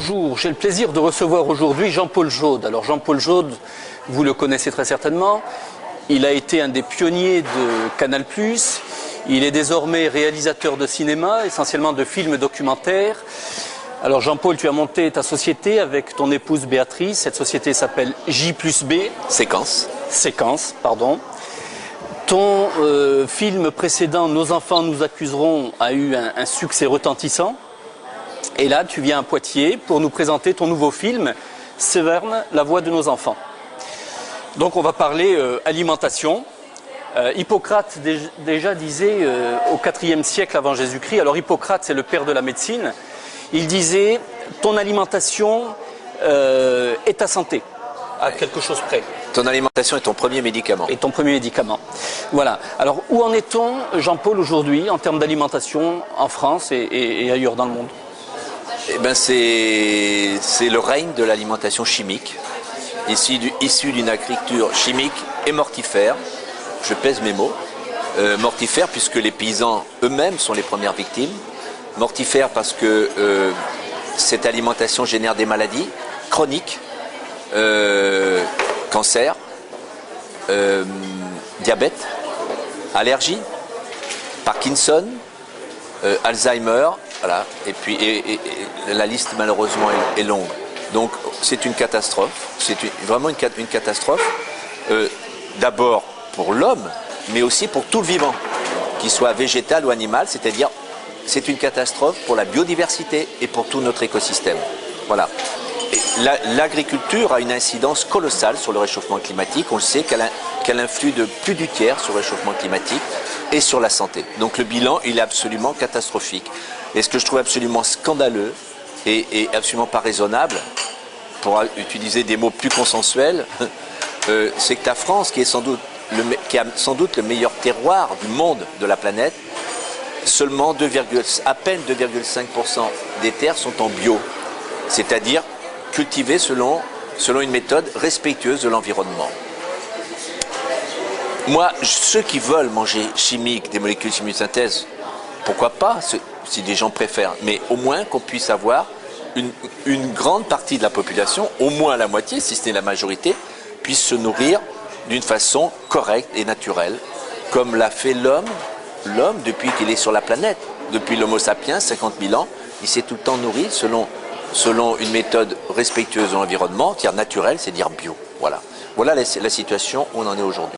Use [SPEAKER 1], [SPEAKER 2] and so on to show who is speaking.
[SPEAKER 1] Bonjour, j'ai le plaisir de recevoir aujourd'hui Jean-Paul Jaude. Alors Jean-Paul Jaude, vous le connaissez très certainement, il a été un des pionniers de Canal+, il est désormais réalisateur de cinéma, essentiellement de films documentaires. Alors Jean-Paul, tu as monté ta société avec ton épouse Béatrice, cette société s'appelle J+B. Séquence, pardon. Ton film précédent, Nos enfants nous accuseront, a eu un succès retentissant. Et là, tu viens à Poitiers pour nous présenter ton nouveau film, Séverne, la voix de nos enfants. Donc on va parler alimentation. Hippocrate déjà disait au IVe siècle avant Jésus-Christ, alors Hippocrate c'est le père de la médecine, il disait ton alimentation est ta santé, à quelque chose près.
[SPEAKER 2] Ton alimentation est ton premier médicament.
[SPEAKER 1] Et ton premier médicament. Voilà. Alors où en est-on, Jean-Paul, aujourd'hui en termes d'alimentation en France et ailleurs dans le monde?
[SPEAKER 2] Eh ben c'est le règne de l'alimentation chimique, issue d'une agriculture chimique et mortifère. Je pèse mes mots. Mortifère puisque les paysans eux-mêmes sont les premières victimes. Mortifère parce que cette alimentation génère des maladies chroniques, cancer, diabète, allergie, Parkinson, Alzheimer, voilà. Et puis la liste malheureusement est longue. Donc c'est une catastrophe, vraiment une catastrophe. D'abord pour l'homme, mais aussi pour tout le vivant, qu'il soit végétal ou animal, c'est-à-dire c'est une catastrophe pour la biodiversité et pour tout notre écosystème. Voilà. L'agriculture a une incidence colossale sur le réchauffement climatique. On le sait qu'elle influe de plus du tiers sur le réchauffement climatique et sur la santé. Donc le bilan, il est absolument catastrophique. Et ce que je trouve absolument scandaleux et absolument pas raisonnable, pour utiliser des mots plus consensuels, c'est que la France, qui a sans doute le meilleur terroir du monde, de la planète, seulement à peine 2,5% des terres sont en bio, c'est-à-dire cultivées selon une méthode respectueuse de l'environnement. Moi, ceux qui veulent manger chimique, des molécules chimiques de synthèse, pourquoi pas, si des gens préfèrent, mais au moins qu'on puisse avoir une grande partie de la population, au moins la moitié, si ce n'est la majorité, puisse se nourrir d'une façon correcte et naturelle, comme l'a fait l'homme depuis qu'il est sur la planète. Depuis l'Homo sapiens, 50 000 ans, il s'est tout le temps nourri selon une méthode respectueuse de l'environnement, c'est-à-dire naturelle, c'est-à-dire bio. Voilà la situation où on en est aujourd'hui.